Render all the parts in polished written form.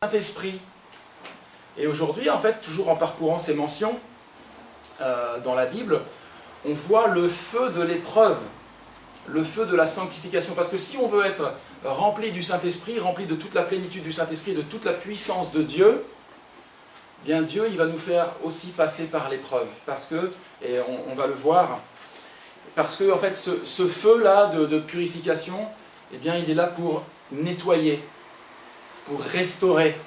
Saint-Esprit. Et aujourd'hui, en fait, toujours en parcourant ces mentions dans la Bible, on voit le feu de l'épreuve, le feu de la sanctification. Parce que si on veut être rempli du Saint-Esprit, rempli de toute la plénitude du Saint-Esprit, de toute la puissance de Dieu, bien Dieu, il va nous faire aussi passer par l'épreuve. Parce que, et on va le voir, parce que en fait, ce feu-là de purification, eh bien, il est là pour nettoyer, pour restaurer.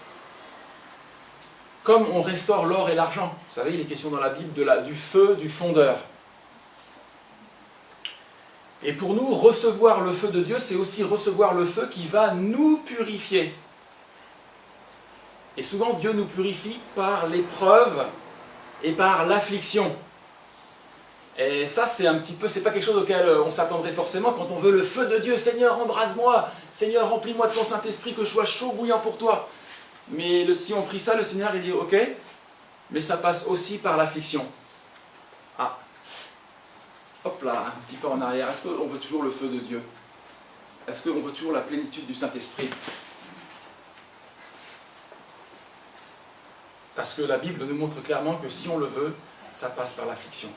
Comme on restaure l'or et l'argent. Vous savez, il est question dans la Bible du feu du fondeur. Et pour nous, recevoir le feu de Dieu, c'est aussi recevoir le feu qui va nous purifier. Et souvent, Dieu nous purifie par l'épreuve et par l'affliction. Et ça, c'est un petit peu, c'est pas quelque chose auquel on s'attendrait forcément quand on veut le feu de Dieu. Seigneur, embrase-moi. Seigneur, remplis-moi de ton Saint-Esprit, que je sois chaud bouillant pour toi. Mais si on prie ça, le Seigneur, il dit, ok, mais ça passe aussi par l'affliction. Ah. Hop là, un petit peu en arrière. Est-ce qu'on veut toujours le feu de Dieu? Est-ce qu'on veut toujours la plénitude du Saint-Esprit? Parce que la Bible nous montre clairement que si on le veut, ça passe par l'affliction.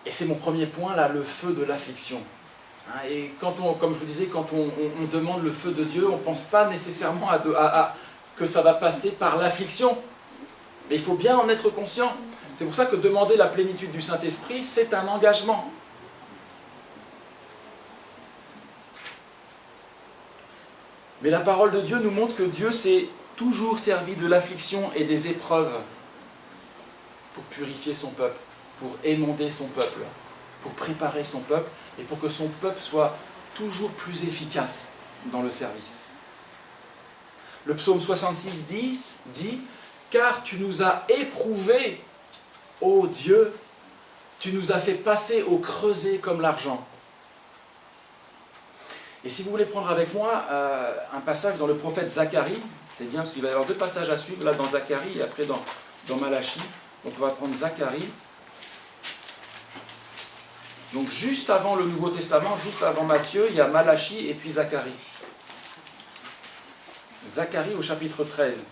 Et c'est mon premier point, là, le feu de l'affliction. Et quand comme je vous disais, quand on demande le feu de Dieu, on ne pense pas nécessairement que ça va passer par l'affliction. Mais il faut bien en être conscient. C'est pour ça que demander la plénitude du Saint-Esprit, c'est un engagement. Mais la parole de Dieu nous montre que Dieu s'est toujours servi de l'affliction et des épreuves pour purifier son peuple, pour émonder son peuple, pour préparer son peuple et pour que son peuple soit toujours plus efficace dans le service. Le psaume 66 dit « Car tu nous as éprouvés, ô Dieu, tu nous as fait passer au creuset comme l'argent. » Et si vous voulez prendre avec moi un passage dans le prophète Zacharie, c'est bien parce qu'il va y avoir deux passages à suivre, là dans Zacharie et après dans Malachie. Donc on va prendre Zacharie. Donc juste avant le Nouveau Testament, juste avant Matthieu, il y a Malachie et puis Zacharie. Zacharie au chapitre 13.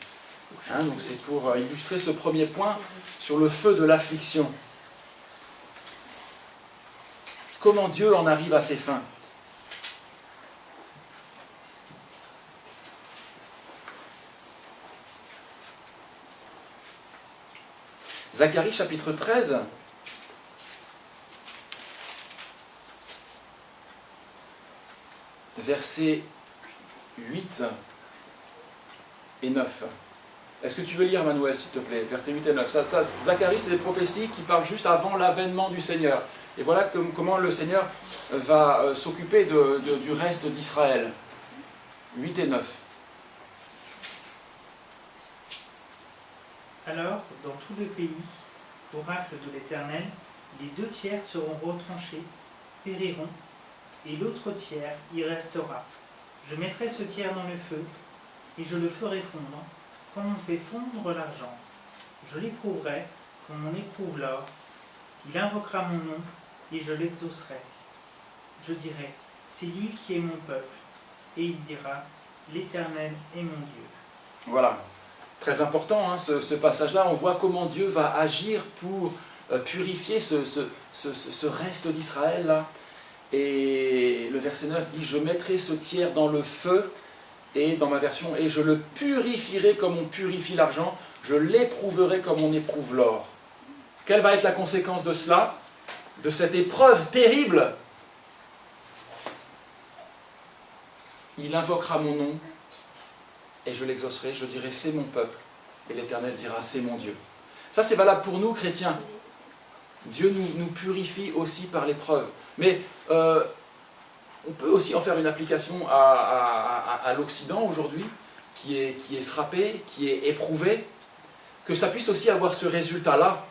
Donc c'est pour illustrer ce premier point sur le feu de l'affliction. Comment Dieu en arrive à ses fins. Zacharie chapitre 13, versets 8 et 9. Est-ce que tu veux lire, Manuel, s'il te plaît? Versets 8 et 9. Zacharie, c'est des prophéties qui parlent juste avant l'avènement du Seigneur. Et voilà comment le Seigneur va s'occuper du reste d'Israël. 8 et 9. Alors, dans tout le pays, oracle de l'Éternel, les 2 tiers seront retranchés, périront, et l'autre tiers y restera. Je mettrai ce tiers dans le feu, et je le ferai fondre, comme on fait fondre l'argent. Je l'éprouverai, comme on éprouve l'or. Il invoquera mon nom, et je l'exaucerai. Je dirai, c'est lui qui est mon peuple, et il dira, l'Éternel est mon Dieu. Voilà. Très important, ce passage-là, on voit comment Dieu va agir pour purifier ce reste d'Israël. Là. Et le verset 9 dit « Je mettrai ce tiers dans le feu » et dans ma version « Et je le purifierai comme on purifie l'argent, je l'éprouverai comme on éprouve l'or. » Quelle va être la conséquence de cela? De cette épreuve terrible? Il invoquera mon nom. Et je l'exaucerai, je dirai c'est mon peuple, et l'Éternel dira c'est mon Dieu. Ça c'est valable pour nous chrétiens. Dieu nous purifie aussi par l'épreuve. Mais on peut aussi en faire une application à l'Occident aujourd'hui, qui est frappé, qui est éprouvé, que ça puisse aussi avoir ce résultat-là.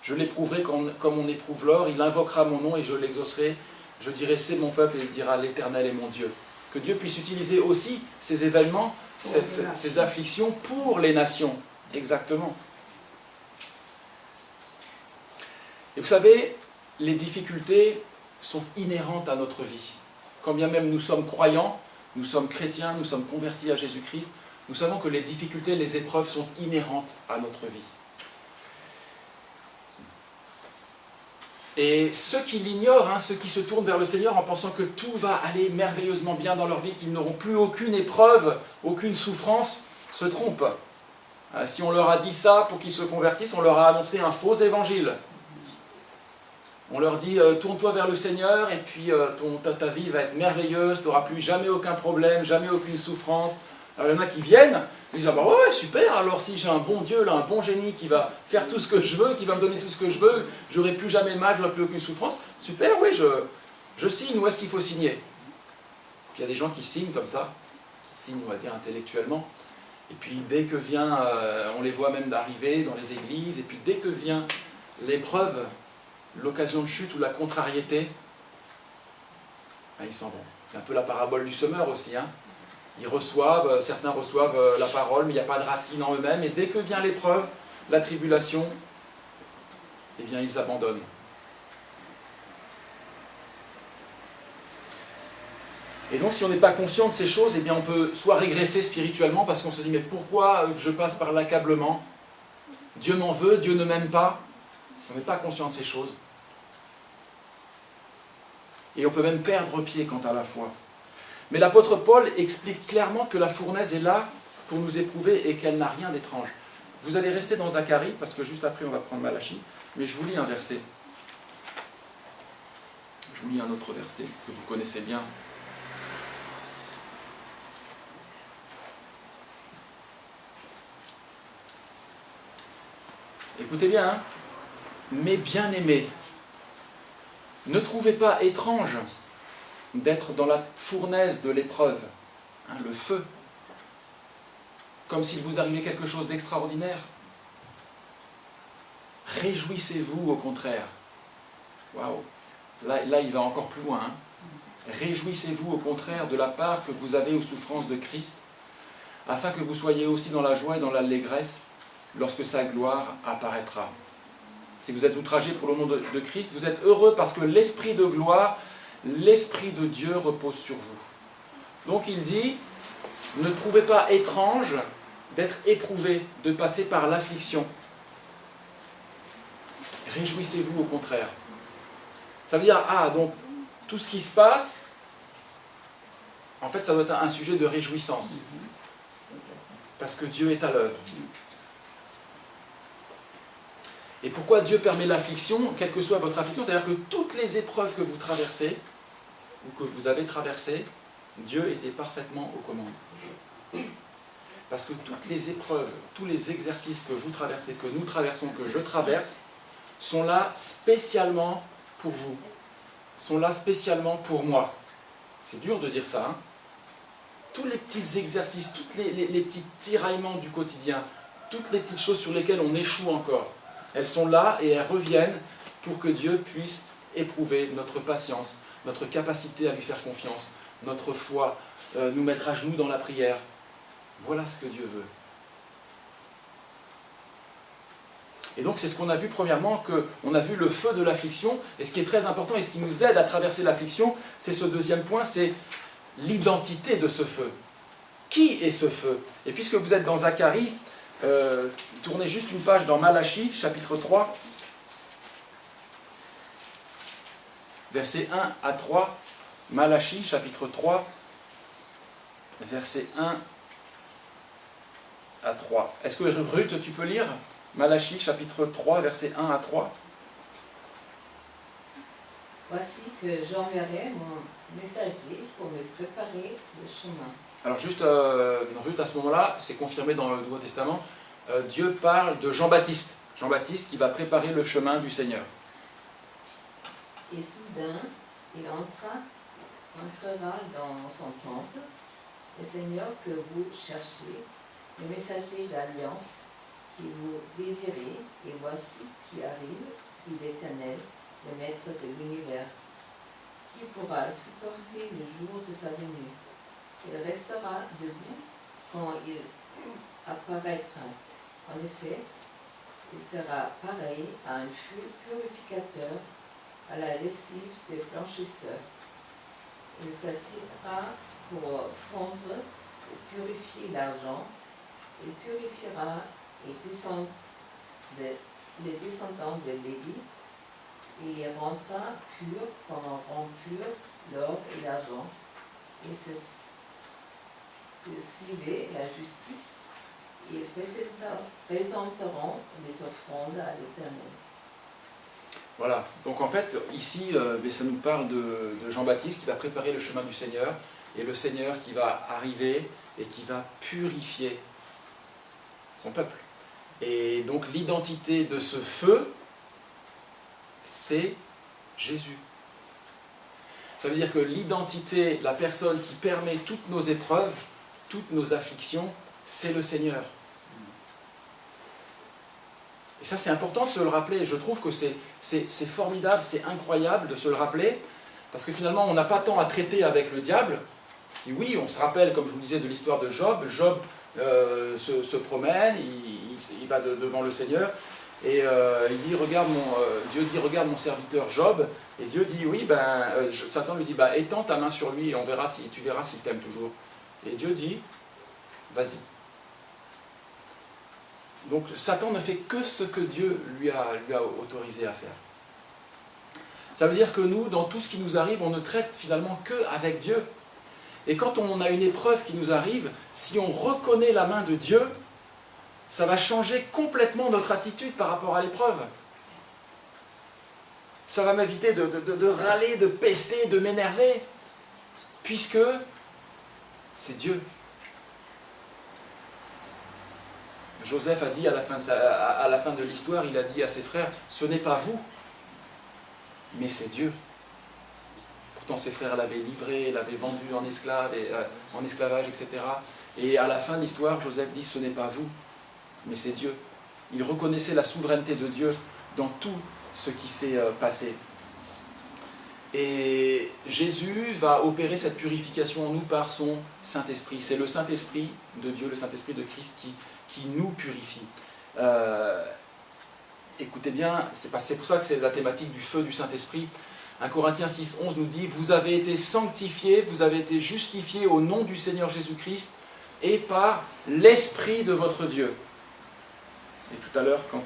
Je l'éprouverai comme on éprouve l'or, il invoquera mon nom et je l'exaucerai, je dirai c'est mon peuple et il dira l'Éternel est mon Dieu. Que Dieu puisse utiliser aussi ces événements, ces afflictions pour les nations. Exactement. Et vous savez, les difficultés, sont inhérentes à notre vie. Quand bien même nous sommes croyants, nous sommes chrétiens, nous sommes convertis à Jésus-Christ, nous savons que les difficultés, les épreuves sont inhérentes à notre vie. Et ceux qui l'ignorent, ceux qui se tournent vers le Seigneur en pensant que tout va aller merveilleusement bien dans leur vie, qu'ils n'auront plus aucune épreuve, aucune souffrance, se trompent. Si on leur a dit ça pour qu'ils se convertissent, on leur a annoncé un faux évangile. On leur dit tourne-toi vers le Seigneur et puis ta vie va être merveilleuse, tu n'auras plus jamais aucun problème, jamais aucune souffrance. Alors il y en a qui viennent, ils disent ah bah ouais super, alors si j'ai un bon Dieu, là, un bon génie qui va faire tout ce que je veux, qui va me donner tout ce que je veux, j'aurai plus jamais mal, j'aurai plus aucune souffrance, super, oui, je signe, où est-ce qu'il faut signer? Puis il y a des gens qui signent comme ça, qui signent on va dire intellectuellement, et puis dès que vient, on les voit même d'arriver dans les églises, et puis dès que vient l'épreuve, l'occasion de chute ou la contrariété, ils s'en vont. C'est un peu la parabole du semeur aussi, Ils reçoivent, certains reçoivent la parole, mais il n'y a pas de racine en eux-mêmes, et dès que vient l'épreuve, la tribulation, eh bien ils abandonnent. Et donc si on n'est pas conscient de ces choses, eh bien on peut soit régresser spirituellement, parce qu'on se dit mais pourquoi je passe par l'accablement? Dieu m'en veut, Dieu ne m'aime pas. Si on n'est pas conscient de ces choses. Et on peut même perdre pied quant à la foi. Mais l'apôtre Paul explique clairement que la fournaise est là pour nous éprouver et qu'elle n'a rien d'étrange. Vous allez rester dans Zacharie, parce que juste après on va prendre Malachie, mais je vous lis un verset. Je vous lis un autre verset que vous connaissez bien. Écoutez bien, mes bien-aimés, ne trouvez pas étrange d'être dans la fournaise de l'épreuve, le feu, comme s'il vous arrivait quelque chose d'extraordinaire. Réjouissez-vous au contraire. Waouh, là il va encore plus loin. Réjouissez-vous au contraire de la part que vous avez aux souffrances de Christ, afin que vous soyez aussi dans la joie et dans l'allégresse lorsque sa gloire apparaîtra. Si vous êtes outragés pour le nom de Christ, vous êtes heureux parce que l'Esprit de gloire, l'Esprit de Dieu repose sur vous. Donc il dit, ne trouvez pas étrange d'être éprouvé, de passer par l'affliction. Réjouissez-vous au contraire. Ça veut dire, donc tout ce qui se passe, en fait ça doit être un sujet de réjouissance. Parce que Dieu est à l'œuvre. Et pourquoi Dieu permet l'affliction, quelle que soit votre affliction? C'est-à-dire que toutes les épreuves que vous traversez, ou que vous avez traversées, Dieu était parfaitement aux commandes. Parce que toutes les épreuves, tous les exercices que vous traversez, que nous traversons, que je traverse, sont là spécialement pour vous. Sont là spécialement pour moi. C'est dur de dire ça, Tous les petits exercices, tous les petits tiraillements du quotidien, toutes les petites choses sur lesquelles on échoue encore, elles sont là et elles reviennent pour que Dieu puisse éprouver notre patience, notre capacité à lui faire confiance, notre foi, nous mettre à genoux dans la prière. Voilà ce que Dieu veut. Et donc c'est ce qu'on a vu premièrement, qu'on a vu le feu de l'affliction, et ce qui est très important et ce qui nous aide à traverser l'affliction, c'est ce deuxième point, c'est l'identité de ce feu. Qui est ce feu? Et puisque vous êtes dans Zacharie, tournez juste une page dans Malachie, chapitre 3, versets 1 à 3. Malachie, chapitre 3, versets 1 à 3. Est-ce que Ruth, tu peux lire Malachie, chapitre 3, versets 1 à 3. Voici que j'enverrai mon messager pour me préparer le chemin. Alors juste, Ruth, à ce moment-là, c'est confirmé dans le Nouveau Testament, Dieu parle de Jean-Baptiste. Jean-Baptiste qui va préparer le chemin du Seigneur. Et soudain, il entrera dans son temple, le Seigneur que vous cherchez, le messager d'alliance que vous désirez, et voici qui arrive, dit l'Éternel, le Maître de l'univers. Qui pourra supporter le jour de sa venue? Il restera debout quand il apparaîtra. En effet, il sera pareil à un feu purificateur à la lessive des blanchisseurs. Il s'assiera pour fondre et purifier l'argent. Il purifiera les descendants de Lévi, et il rendra pur comme rend pur l'or et l'argent. Et c'est suivait la justice, et ils présenteront les offrandes à l'Éternel. Voilà, donc en fait, ici, ça nous parle de Jean-Baptiste qui va préparer le chemin du Seigneur, et le Seigneur qui va arriver et qui va purifier son peuple. Et donc l'identité de ce feu, c'est Jésus. Ça veut dire que l'identité, la personne qui permet toutes nos épreuves, toutes nos afflictions, c'est le Seigneur. Et ça, c'est important de se le rappeler. Je trouve que c'est formidable, c'est incroyable de se le rappeler, parce que finalement, on n'a pas tant à traiter avec le diable. Et oui, on se rappelle, comme je vous disais, de l'histoire de Job. Job se promène, il va devant le Seigneur, et il dit, Dieu dit, regarde mon serviteur Job, et Dieu dit, oui, Satan lui dit, étends ta main sur lui, et tu verras s'il t'aime toujours. Et Dieu dit, vas-y. Donc Satan ne fait que ce que Dieu lui a autorisé à faire. Ça veut dire que nous, dans tout ce qui nous arrive, on ne traite finalement qu'avec Dieu. Et quand on a une épreuve qui nous arrive, si on reconnaît la main de Dieu, ça va changer complètement notre attitude par rapport à l'épreuve. Ça va m'éviter de râler, de pester, de m'énerver, puisque c'est Dieu. Joseph a dit à la fin de l'histoire, il a dit à ses frères, ce n'est pas vous, mais c'est Dieu. Pourtant ses frères l'avaient livré, l'avaient vendu en esclavage, etc. Et à la fin de l'histoire, Joseph dit, ce n'est pas vous, mais c'est Dieu. Il reconnaissait la souveraineté de Dieu dans tout ce qui s'est passé. Et Jésus va opérer cette purification en nous par son Saint-Esprit. C'est le Saint-Esprit de Dieu, le Saint-Esprit de Christ qui nous purifie. Écoutez bien, c'est pour ça que c'est la thématique du feu du Saint-Esprit. 1 Corinthiens 6, 11 nous dit, vous avez été sanctifiés, vous avez été justifiés au nom du Seigneur Jésus-Christ et par l'Esprit de votre Dieu. Et tout à l'heure, quand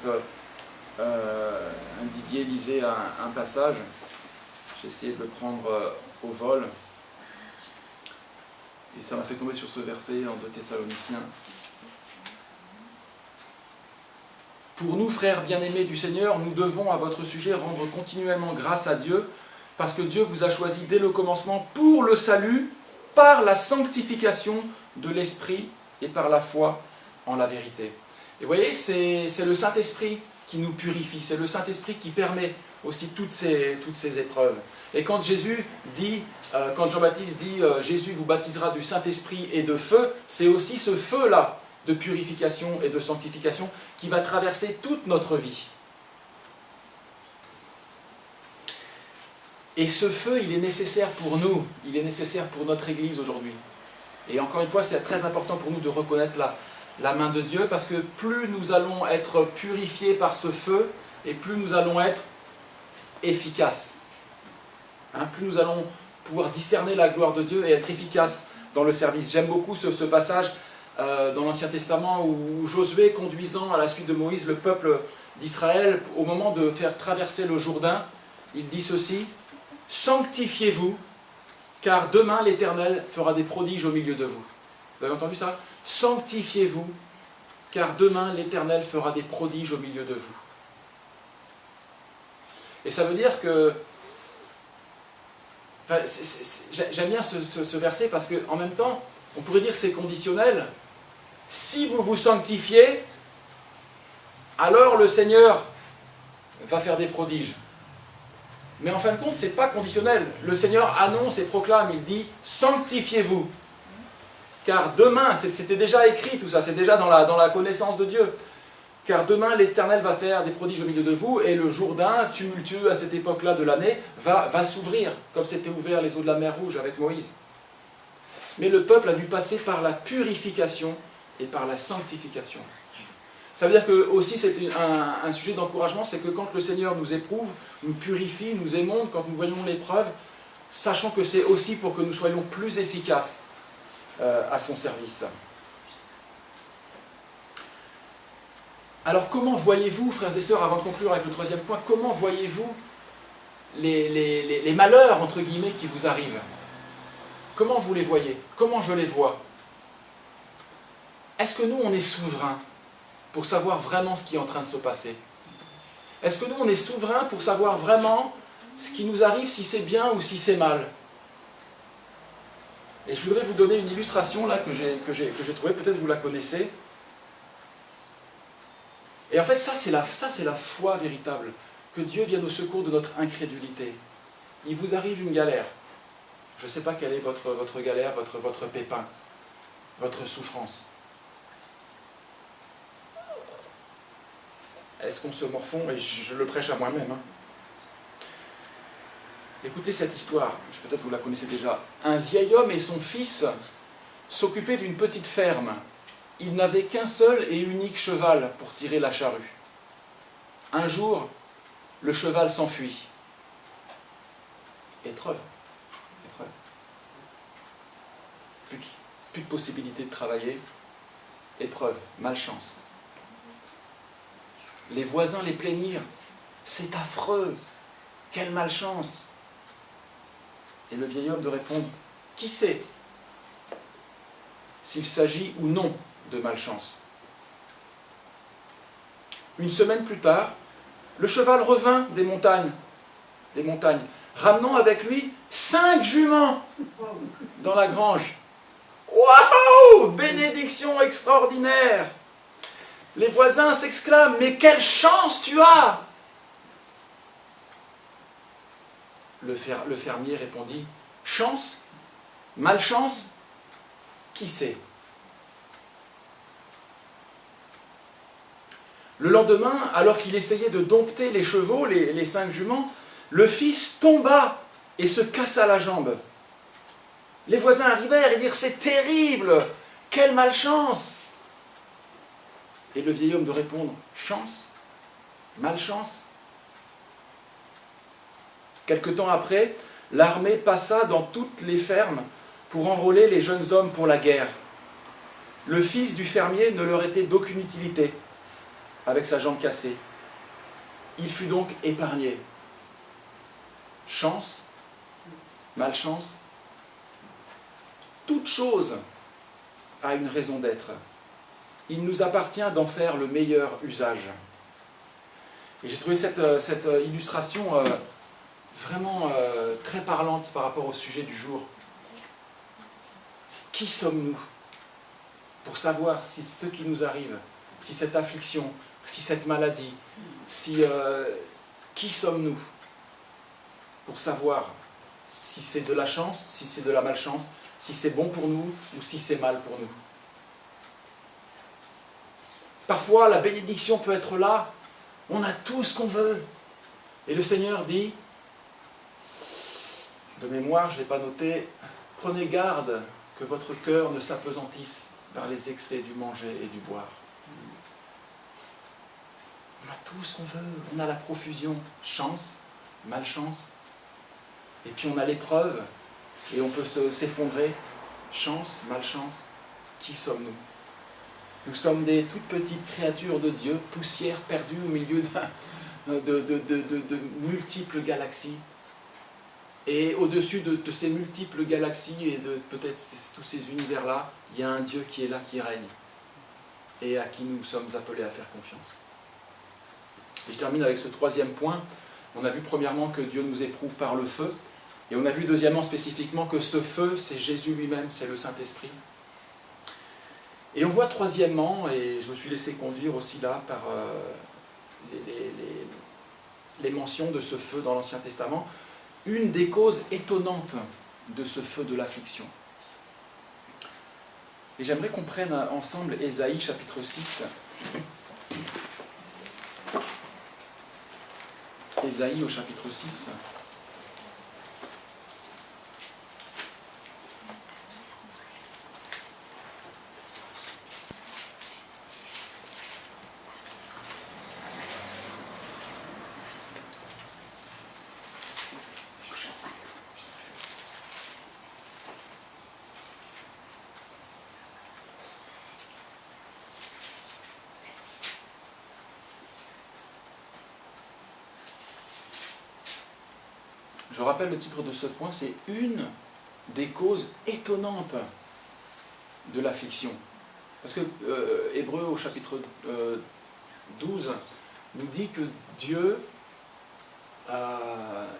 Didier lisait un passage, j'ai essayé de le prendre au vol, et ça m'a fait tomber sur ce verset en 2 Thessaloniciens. Pour nous, frères bien-aimés du Seigneur, nous devons à votre sujet rendre continuellement grâce à Dieu, parce que Dieu vous a choisi dès le commencement pour le salut, par la sanctification de l'Esprit et par la foi en la vérité. Et vous voyez, c'est le Saint-Esprit qui nous purifie, c'est le Saint-Esprit qui permet aussi toutes ces épreuves. Et quand Jésus dit, quand Jean-Baptiste dit Jésus vous baptisera du Saint-Esprit et de feu, c'est aussi ce feu-là de purification et de sanctification qui va traverser toute notre vie. Et ce feu, il est nécessaire pour nous, il est nécessaire pour notre Église aujourd'hui. Et encore une fois, c'est très important pour nous de reconnaître la main de Dieu, parce que plus nous allons être purifiés par ce feu, et plus nous allons être efficaces. Plus nous allons pouvoir discerner la gloire de Dieu et être efficaces dans le service. J'aime beaucoup ce passage dans l'Ancien Testament où Josué, conduisant à la suite de Moïse le peuple d'Israël, au moment de faire traverser le Jourdain, il dit ceci, « Sanctifiez-vous, car demain l'Éternel fera des prodiges au milieu de vous. » Vous avez entendu ça? « Sanctifiez-vous, car demain l'Éternel fera des prodiges au milieu de vous. » Et ça veut dire que... j'aime bien ce verset parce qu'en même temps, on pourrait dire que c'est conditionnel. Si vous vous sanctifiez, alors le Seigneur va faire des prodiges. Mais en fin de compte, ce n'est pas conditionnel. Le Seigneur annonce et proclame, il dit « Sanctifiez-vous ». Car demain, c'était déjà écrit tout ça, c'est déjà dans la connaissance de Dieu. Car demain, l'Éternel va faire des prodiges au milieu de vous, et le Jourdain, tumultueux à cette époque-là de l'année, va s'ouvrir, comme s'étaient ouverts les eaux de la mer Rouge avec Moïse. Mais le peuple a dû passer par la purification et par la sanctification. Ça veut dire que aussi c'est un sujet d'encouragement, c'est que quand le Seigneur nous éprouve, nous purifie, nous émonde, quand nous voyons l'épreuve, sachant que c'est aussi pour que nous soyons plus efficaces à son service. Alors comment voyez-vous, frères et sœurs, avant de conclure avec le troisième point, comment voyez-vous les malheurs, entre guillemets, qui vous arrivent? Comment vous les voyez? Comment je les vois? Est-ce que nous, on est souverains pour savoir vraiment ce qui est en train de se passer? Est-ce que nous, on est souverains pour savoir vraiment ce qui nous arrive, si c'est bien ou si c'est mal? Et je voudrais vous donner une illustration là que j'ai trouvée, peut-être vous la connaissez. Et en fait, ça c'est la foi véritable, que Dieu vienne au secours de notre incrédulité. Il vous arrive une galère. Je ne sais pas quelle est votre galère, votre pépin, votre souffrance. Est-ce qu'on se morfond? Et je le prêche à moi-même. Hein. Écoutez cette histoire, peut-être vous la connaissez déjà. Un vieil homme et son fils s'occupaient d'une petite ferme. Ils n'avaient qu'un seul et unique cheval pour tirer la charrue. Un jour, le cheval s'enfuit. Épreuve. Plus de possibilité de travailler. Épreuve, malchance. Les voisins les plaignirent. C'est affreux. Quelle malchance. Et le vieil homme de répondre, qui sait s'il s'agit ou non de malchance. Une semaine plus tard, le cheval revint des montagnes, ramenant avec lui 5 juments dans la grange. Waouh! Bénédiction extraordinaire! Les voisins s'exclament, mais quelle chance tu as! Le fermier répondit, chance? Malchance? Qui sait? Le lendemain, alors qu'il essayait de dompter les chevaux, les 5 juments, le fils tomba et se cassa la jambe. Les voisins arrivèrent et dirent, c'est terrible! Quelle malchance! Et le vieil homme de répondre, chance? Malchance? Quelque temps après, l'armée passa dans toutes les fermes pour enrôler les jeunes hommes pour la guerre. Le fils du fermier ne leur était d'aucune utilité, avec sa jambe cassée. Il fut donc épargné. Chance? Malchance? Toute chose a une raison d'être. Il nous appartient d'en faire le meilleur usage. Et j'ai trouvé cette illustration vraiment très parlante par rapport au sujet du jour. Qui sommes-nous pour savoir si ce qui nous arrive, si cette affliction, si cette maladie, qui sommes-nous pour savoir si c'est de la chance, si c'est de la malchance, si c'est bon pour nous ou si c'est mal pour nous? Parfois, la bénédiction peut être là, on a tout ce qu'on veut. Et le Seigneur dit, de mémoire, je ne l'ai pas noté, prenez garde que votre cœur ne s'apesantisse vers les excès du manger et du boire. On a tout ce qu'on veut, on a la profusion, chance, malchance, et puis on a l'épreuve, et on peut s'effondrer, chance, malchance, qui sommes-nous? Nous sommes des toutes petites créatures de Dieu, poussière perdue au milieu de multiples galaxies. Et au-dessus de ces multiples galaxies et de peut-être tous ces univers-là, il y a un Dieu qui est là, qui règne, et à qui nous sommes appelés à faire confiance. Et je termine avec ce troisième point. On a vu premièrement que Dieu nous éprouve par le feu, et on a vu deuxièmement spécifiquement que ce feu, c'est Jésus lui-même, c'est le Saint-Esprit. Et on voit troisièmement, et je me suis laissé conduire aussi là par les mentions de ce feu dans l'Ancien Testament, une des causes étonnantes de ce feu de l'affliction. Et j'aimerais qu'on prenne ensemble Ésaïe chapitre 6. Ésaïe au chapitre 6. je rappelle le titre de ce point, c'est une des causes étonnantes de l'affliction. Parce que Hébreux au chapitre 12 nous dit que Dieu,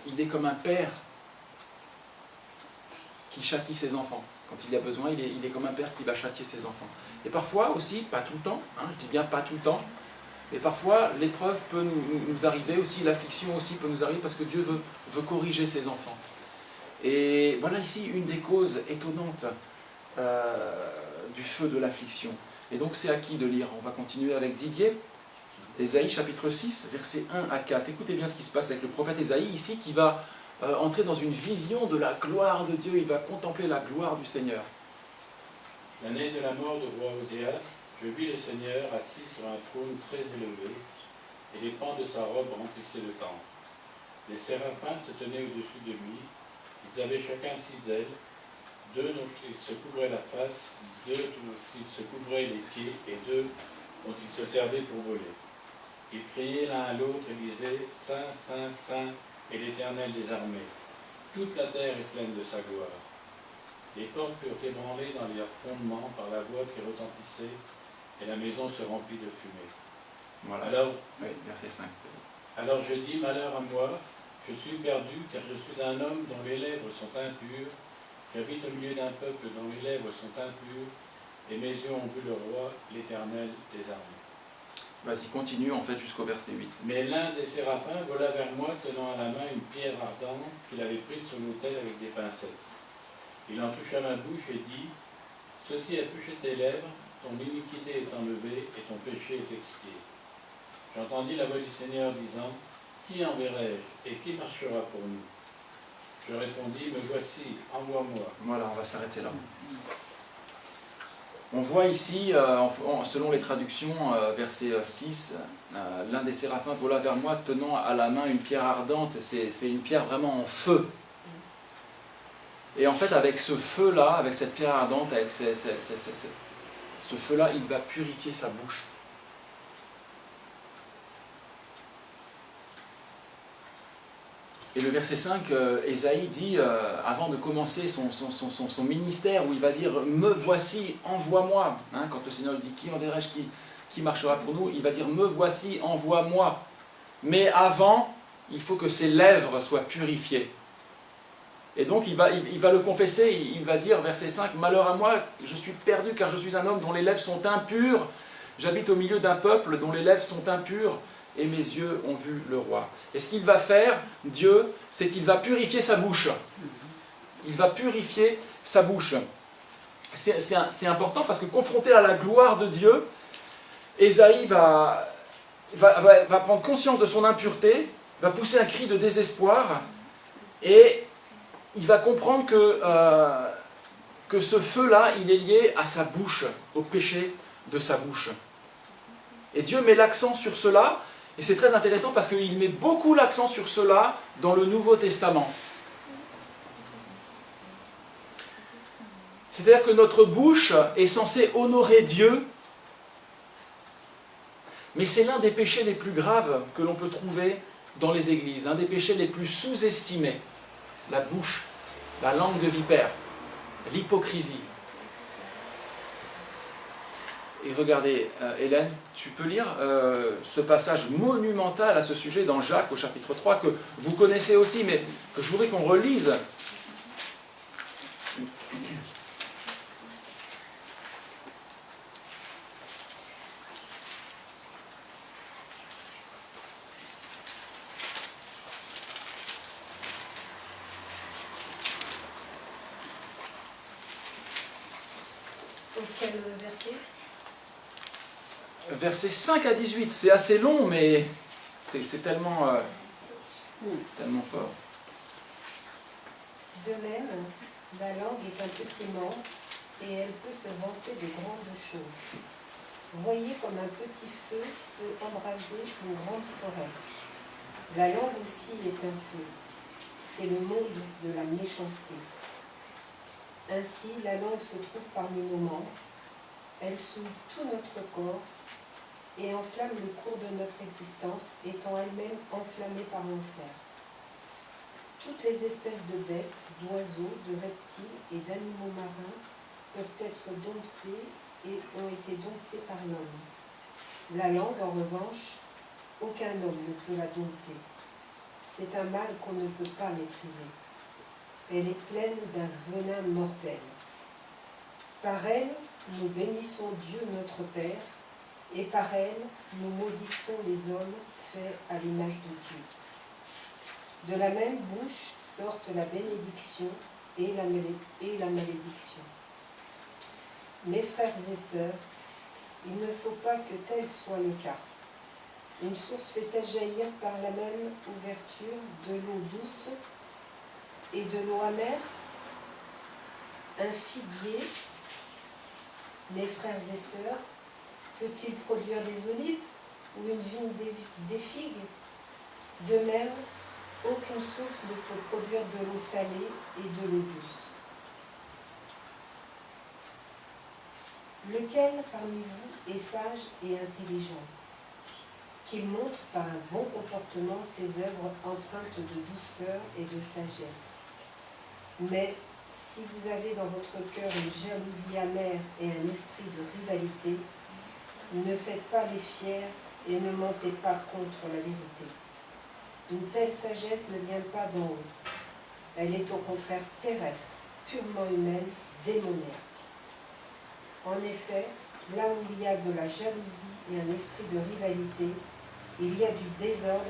il est comme un père qui châtie ses enfants. Quand il y a besoin, il est comme un père qui va châtier ses enfants. Et parfois aussi, pas tout le temps, hein, je dis bien pas tout le temps, mais parfois l'épreuve peut nous arriver aussi, l'affliction aussi peut nous arriver parce que Dieu veut corriger ses enfants. Et voilà ici une des causes étonnantes du feu de l'affliction. Et donc c'est à qui de lire? On va continuer avec Didier. Ésaïe chapitre 6, versets 1 à 4. Écoutez bien ce qui se passe avec le prophète Ésaïe ici, qui va entrer dans une vision de la gloire de Dieu. Il va contempler la gloire du Seigneur. L'année de la mort du roi Oséas, je vis le Seigneur assis sur un trône très élevé, et les pans de sa robe remplissaient le temple. Les séraphins se tenaient au-dessus de lui. Ils avaient chacun 6 ailes, 2 dont ils se couvraient la face, 2 dont ils se couvraient les pieds, et 2 dont ils se servaient pour voler. Ils criaient l'un à l'autre et disaient « Saint, Saint, Saint est l'Éternel des armées. Toute la terre est pleine de sa gloire. » Les portes furent ébranlées dans leurs fondements par la voix qui retentissait, et la maison se remplit de fumée. Voilà. Alors, oui, verset 5. alors je dis, malheur à moi, je suis perdu, car je suis un homme dont les lèvres sont impures, j'habite au milieu d'un peuple dont les lèvres sont impures, et mes yeux ont vu le roi, l'Éternel des armées. Vas-y, continue en fait jusqu'au verset 8. Mais l'un des séraphins vola vers moi, tenant à la main une pierre ardente qu'il avait prise sur l'autel avec des pincettes. Il en toucha ma bouche et dit, « Ceci a touché tes lèvres, ton iniquité est enlevée et ton péché est expié. » J'entendis la voix du Seigneur disant, « Qui enverrai-je et qui marchera pour nous ?» Je répondis, « Me voici, envoie-moi. » Voilà, on va s'arrêter là. On voit ici, selon les traductions, verset 6, l'un des séraphins vola vers moi tenant à la main une pierre ardente. C'est une pierre vraiment en feu. Et en fait, avec ce feu-là, avec cette pierre ardente, avec ce feu-là, il va purifier sa bouche. Et le verset 5, Ésaïe dit, avant de commencer son ministère, où il va dire « Me voici, envoie-moi ». Quand le Seigneur lui dit « Qui enverrai-je, qui marchera pour nous ?» Il va dire « Me voici, envoie-moi ». Mais avant, il faut que ses lèvres soient purifiées. Et donc il va le confesser, il va dire, verset 5, « Malheur à moi, je suis perdu car je suis un homme dont les lèvres sont impures. J'habite au milieu d'un peuple dont les lèvres sont impures. Et mes yeux ont vu le roi. » Et ce qu'il va faire, Dieu, c'est qu'il va purifier sa bouche. Il va purifier sa bouche. C'est important parce que confronté à la gloire de Dieu, Ésaïe va prendre conscience de son impureté, va pousser un cri de désespoir, et il va comprendre que ce feu-là, il est lié à sa bouche, au péché de sa bouche. Et Dieu met l'accent sur cela. Et c'est très intéressant parce qu'il met beaucoup l'accent sur cela dans le Nouveau Testament. C'est-à-dire que notre bouche est censée honorer Dieu, mais c'est l'un des péchés les plus graves que l'on peut trouver dans les églises, un des péchés les plus sous-estimés. La bouche, la langue de vipère, l'hypocrisie. Et regardez, Hélène, tu peux lire ce passage monumental à ce sujet dans Jacques au chapitre 3, que vous connaissez aussi, mais que je voudrais qu'on relise. Quel verset? Versets 5 à 18, c'est assez long, mais c'est tellement, tellement fort. De même, la langue est un petit membre et elle peut se vanter de grandes choses. Voyez comme un petit feu peut embraser une grande forêt. La langue aussi est un feu. C'est le monde de la méchanceté. Ainsi, la langue se trouve parmi nos membres. Elle souille tout notre corps et enflamme le cours de notre existence, étant elle-même enflammée par l'enfer. Toutes les espèces de bêtes, d'oiseaux, de reptiles et d'animaux marins peuvent être domptées et ont été domptées par l'homme. La langue, en revanche, aucun homme ne peut la dompter. C'est un mal qu'on ne peut pas maîtriser. Elle est pleine d'un venin mortel. Par elle, nous bénissons Dieu notre Père, et par elle, nous maudissons les hommes faits à l'image de Dieu. De la même bouche sortent la bénédiction et la malédiction. Mes frères et sœurs, il ne faut pas que tel soit le cas. Une source fait-elle jaillir par la même ouverture de l'eau douce et de l'eau amère? Un figuier, mes frères et sœurs, peut-il produire des olives ou une vigne des figues? De même, aucune source ne peut produire de l'eau salée et de l'eau douce. Lequel parmi vous est sage et intelligent, qu'il montre par un bon comportement ses œuvres empreintes de douceur et de sagesse. Mais si vous avez dans votre cœur une jalousie amère et un esprit de rivalité, ne faites pas les fiers et ne mentez pas contre la vérité. Une telle sagesse ne vient pas d'en haut. Elle est au contraire terrestre, purement humaine, démoniaque. En effet, là où il y a de la jalousie et un esprit de rivalité, il y a du désordre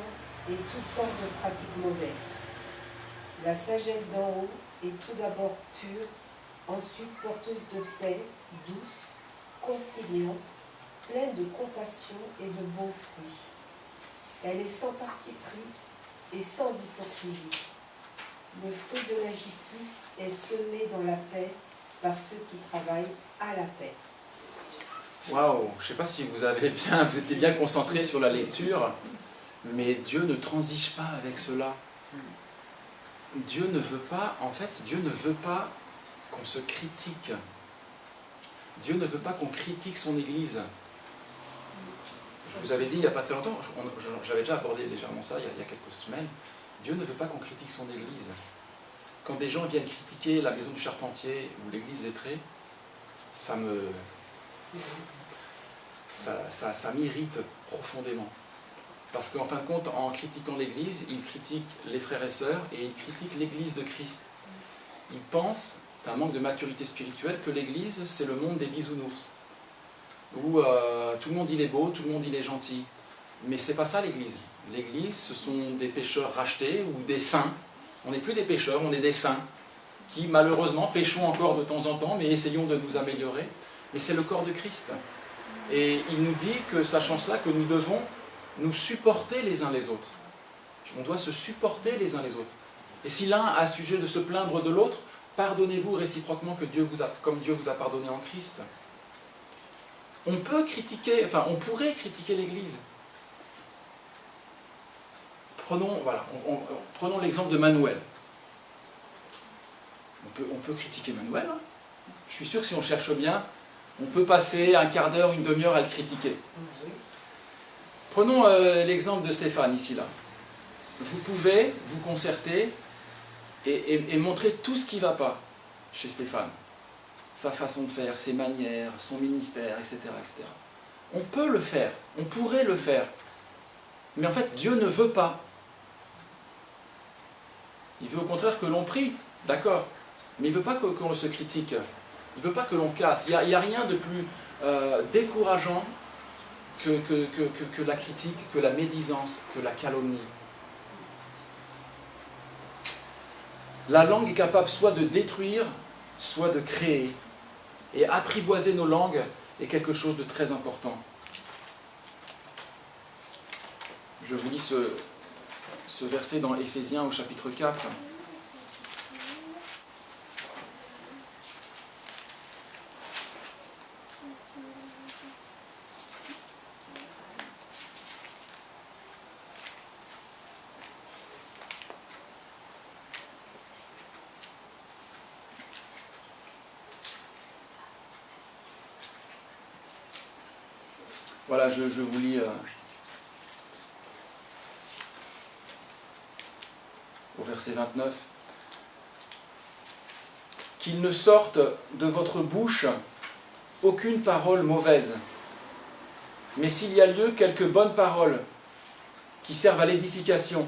et toutes sortes de pratiques mauvaises. La sagesse d'en haut est tout d'abord pure, ensuite porteuse de paix, douce, conciliante, pleine de compassion et de bons fruits. Elle est sans parti pris et sans hypocrisie. Le fruit de la justice est semé dans la paix par ceux qui travaillent à la paix. Waouh, je ne sais pas si vous étiez bien concentré sur la lecture, mais Dieu ne transige pas avec cela. Dieu ne veut pas qu'on se critique. Dieu ne veut pas qu'on critique son Église. Je vous avais dit il n'y a pas très longtemps, j'avais déjà abordé légèrement ça il y a quelques semaines, Dieu ne veut pas qu'on critique son Église. Quand des gens viennent critiquer la maison du Charpentier ou l'église des Trés, ça m'irrite profondément. Parce qu'en fin de compte, en critiquant l'église, ils critiquent les frères et sœurs et ils critiquent l'église de Christ. Ils pensent, c'est un manque de maturité spirituelle, que l'église c'est le monde des bisounours. Où tout le monde il est beau, tout le monde il est gentil. Mais c'est pas ça l'église. L'église, ce sont des pécheurs rachetés ou des saints. On n'est plus des pécheurs, on est des saints, qui malheureusement péchons encore de temps en temps, mais essayons de nous améliorer. Mais c'est le corps de Christ. Et il nous dit que, sachant cela, que nous devons nous supporter les uns les autres. On doit se supporter les uns les autres. Et si l'un a sujet de se plaindre de l'autre, pardonnez-vous réciproquement comme Dieu vous a pardonné en Christ. On peut critiquer, on pourrait critiquer l'Église. Prenons l'exemple de Manuel. On peut critiquer Manuel. Hein. Je suis sûr que si on cherche bien, on peut passer un quart d'heure, une demi-heure à le critiquer. Prenons l'exemple de Stéphane, ici, là. Vous pouvez vous concerter et montrer tout ce qui ne va pas chez Stéphane. Sa façon de faire, ses manières, son ministère, etc., etc. On peut le faire, on pourrait le faire. Mais en fait, Dieu ne veut pas. Il veut au contraire que l'on prie, d'accord. Mais il ne veut pas qu'on se critique. Il ne veut pas que l'on casse. Il n'y a rien de plus décourageant que la critique, que la médisance, que la calomnie. La langue est capable soit de détruire, soit de créer. Et apprivoiser nos langues est quelque chose de très important. Je vous lis ce verset dans Éphésiens au chapitre 4. Voilà, je vous lis au verset 29. Qu'il ne sorte de votre bouche aucune parole mauvaise, mais s'il y a lieu, quelques bonnes paroles qui servent à l'édification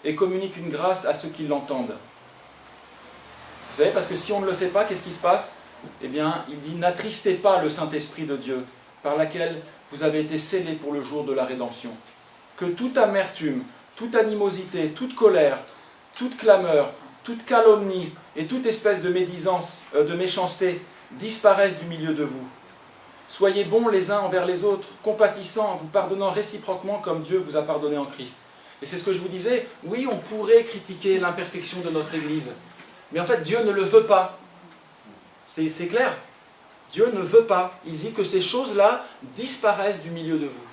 et communiquent une grâce à ceux qui l'entendent. Vous savez, parce que si on ne le fait pas, qu'est-ce qui se passe? Eh bien, il dit, n'attristez pas le Saint-Esprit de Dieu, par laquelle vous avez été scellés pour le jour de la rédemption. Que toute amertume, toute animosité, toute colère, toute clameur, toute calomnie et toute espèce de médisance, de méchanceté disparaissent du milieu de vous. Soyez bons les uns envers les autres, compatissants, vous pardonnant réciproquement comme Dieu vous a pardonné en Christ. Et c'est ce que je vous disais, oui, on pourrait critiquer l'imperfection de notre Église, mais en fait, Dieu ne le veut pas. C'est clair. Dieu ne veut pas. Il dit que ces choses-là disparaissent du milieu de vous.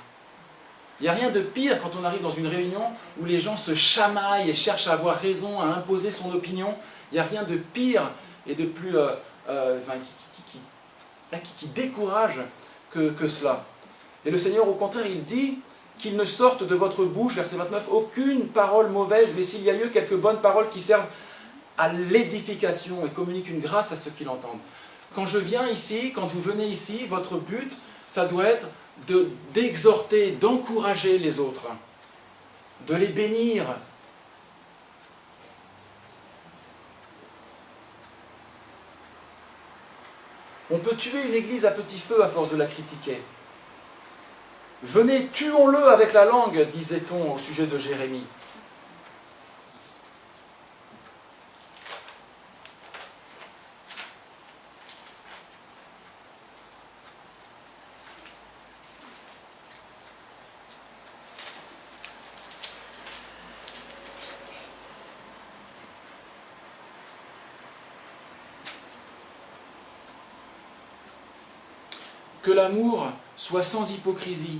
Il n'y a rien de pire quand on arrive dans une réunion où les gens se chamaillent et cherchent à avoir raison, à imposer son opinion. Il n'y a rien de pire et de plus qui décourage que cela. Et le Seigneur, au contraire, il dit qu'il ne sorte de votre bouche, verset 29, aucune parole mauvaise, mais s'il y a lieu, quelques bonnes paroles qui servent à l'édification et communiquent une grâce à ceux qui l'entendent. Quand je viens ici, quand vous venez ici, votre but, ça doit être d'exhorter, d'encourager les autres, de les bénir. On peut tuer une église à petit feu à force de la critiquer. Venez, tuons-le avec la langue, disait-on au sujet de Jérémie. Que l'amour soit sans hypocrisie.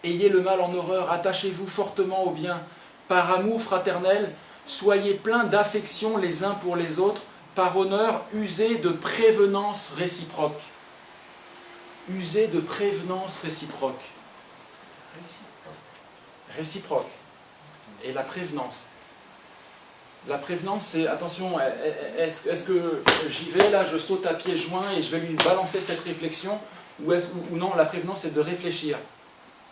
Ayez le mal en horreur, attachez-vous fortement au bien. Par amour fraternel, soyez pleins d'affection les uns pour les autres. Par honneur, usez de prévenance réciproque. Usez de prévenance réciproque. Réciproque. Et la prévenance. La prévenance, c'est, attention, est-ce que j'y vais, là, je saute à pieds joints et je vais lui balancer cette réflexion, ou non, la prévenance, c'est de réfléchir.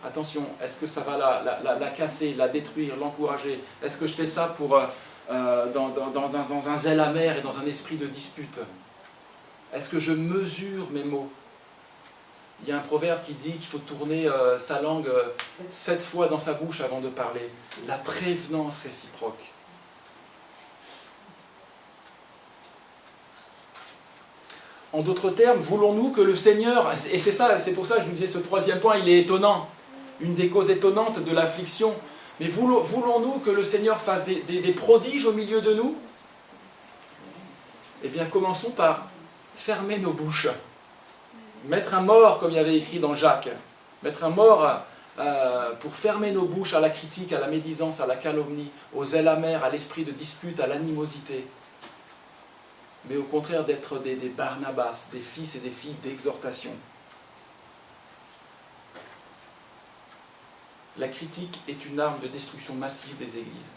Attention, est-ce que ça va la casser, la détruire, l'encourager? Est-ce que je fais ça pour, dans un zèle amer et dans un esprit de dispute? Est-ce que je mesure mes mots? Il y a un proverbe qui dit qu'il faut tourner sa langue 7 fois dans sa bouche avant de parler. La prévenance réciproque. En d'autres termes, voulons-nous que le Seigneur, et c'est pour ça que je vous disais ce troisième point, il est étonnant, une des causes étonnantes de l'affliction, mais voulons-nous que le Seigneur fasse des prodiges au milieu de nous? Eh bien, commençons par fermer nos bouches, mettre un mort, comme il y avait écrit dans Jacques, mettre un mort pour fermer nos bouches à la critique, à la médisance, à la calomnie, au zèle amer, à l'esprit de dispute, à l'animosité. Mais au contraire d'être des Barnabas, des fils et des filles d'exhortation. La critique est une arme de destruction massive des églises.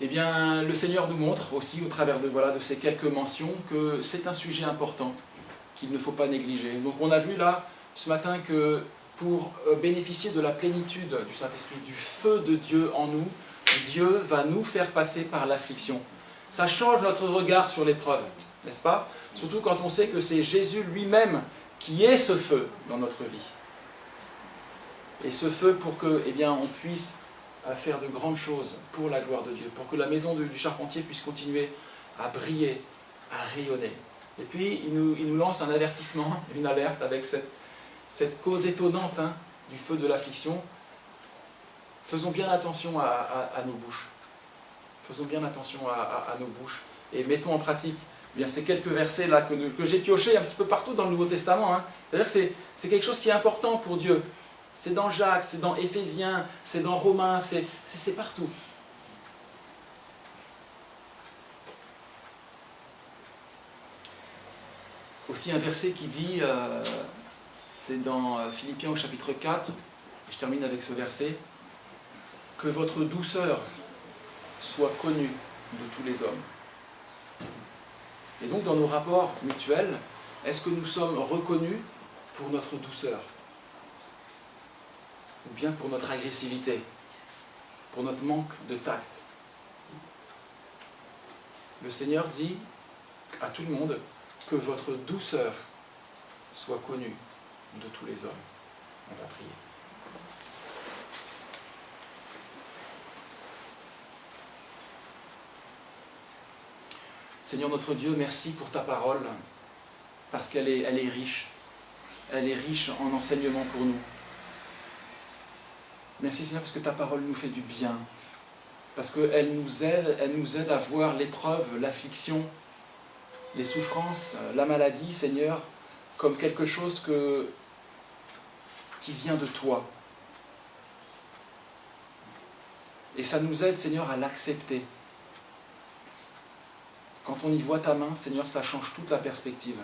Eh bien, le Seigneur nous montre aussi, au travers de ces quelques mentions, que c'est un sujet important, qu'il ne faut pas négliger. Donc on a vu là, ce matin, que pour bénéficier de la plénitude du Saint-Esprit, du feu de Dieu en nous, Dieu va nous faire passer par l'affliction. Ça change notre regard sur l'épreuve, n'est-ce pas? Surtout quand on sait que c'est Jésus lui-même qui est ce feu dans notre vie. Et ce feu pour que, on puisse faire de grandes choses pour la gloire de Dieu, pour que la maison du charpentier puisse continuer à briller, à rayonner. Et puis, il nous lance un avertissement, une alerte avec cette cause étonnante du feu de l'affliction. Faisons bien attention à nos bouches. Faisons bien attention à nos bouches et mettons en pratique ces quelques versets là que j'ai piochés un petit peu partout dans le Nouveau Testament. C'est-à-dire que c'est quelque chose qui est important pour Dieu. C'est dans Jacques, c'est dans Éphésiens, c'est dans Romains, c'est partout. Aussi un verset qui dit, c'est dans Philippiens au chapitre 4, je termine avec ce verset, que votre douceur soit connu de tous les hommes. Et donc dans nos rapports mutuels, est-ce que nous sommes reconnus pour notre douceur? Ou bien pour notre agressivité? Pour notre manque de tact? Le Seigneur dit à tout le monde que votre douceur soit connue de tous les hommes. On va prier. Seigneur notre Dieu, merci pour ta parole, parce qu'elle est riche. Elle est riche en enseignements pour nous. Merci Seigneur, parce que ta parole nous fait du bien, parce qu'elle nous aide à voir l'épreuve, l'affliction, les souffrances, la maladie, Seigneur, comme quelque chose qui vient de toi. Et ça nous aide, Seigneur, à l'accepter. Quand on y voit ta main, Seigneur, ça change toute la perspective.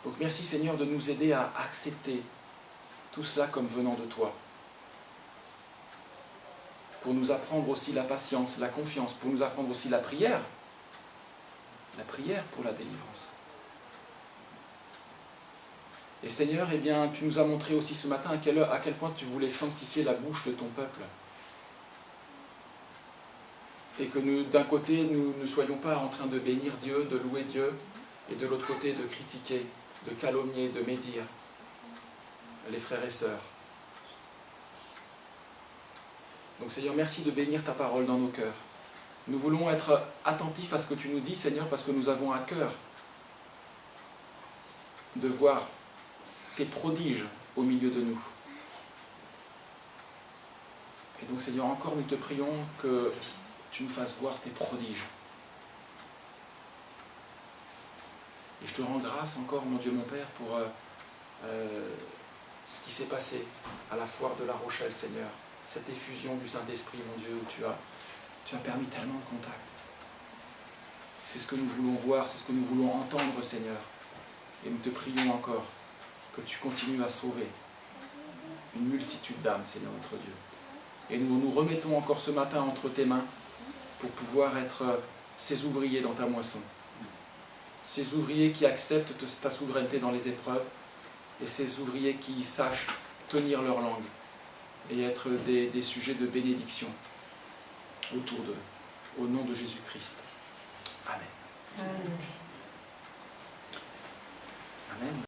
Donc merci, Seigneur, de nous aider à accepter tout cela comme venant de toi. Pour nous apprendre aussi la patience, la confiance, pour nous apprendre aussi la prière pour la délivrance. Et Seigneur, eh bien, tu nous as montré aussi ce matin à quel point tu voulais sanctifier la bouche de ton peuple. Et que d'un côté, nous ne soyons pas en train de bénir Dieu, de louer Dieu, et de l'autre côté, de critiquer, de calomnier, de médire les frères et sœurs. Donc Seigneur, merci de bénir ta parole dans nos cœurs. Nous voulons être attentifs à ce que tu nous dis, Seigneur, parce que nous avons à cœur de voir tes prodiges au milieu de nous. Et donc Seigneur, encore nous te prions que tu nous fasses voir tes prodiges. Et je te rends grâce encore, mon Dieu, mon Père, pour ce qui s'est passé à la foire de La Rochelle, Seigneur. Cette effusion du Saint-Esprit, mon Dieu, où tu as permis tellement de contacts. C'est ce que nous voulons voir, c'est ce que nous voulons entendre, Seigneur. Et nous te prions encore que tu continues à sauver une multitude d'âmes, Seigneur notre Dieu. Et nous nous remettons encore ce matin entre tes mains pour pouvoir être ces ouvriers dans ta moisson. Ces ouvriers qui acceptent ta souveraineté dans les épreuves et ces ouvriers qui sachent tenir leur langue et être des sujets de bénédiction autour d'eux. Au nom de Jésus-Christ. Amen. Amen. Amen.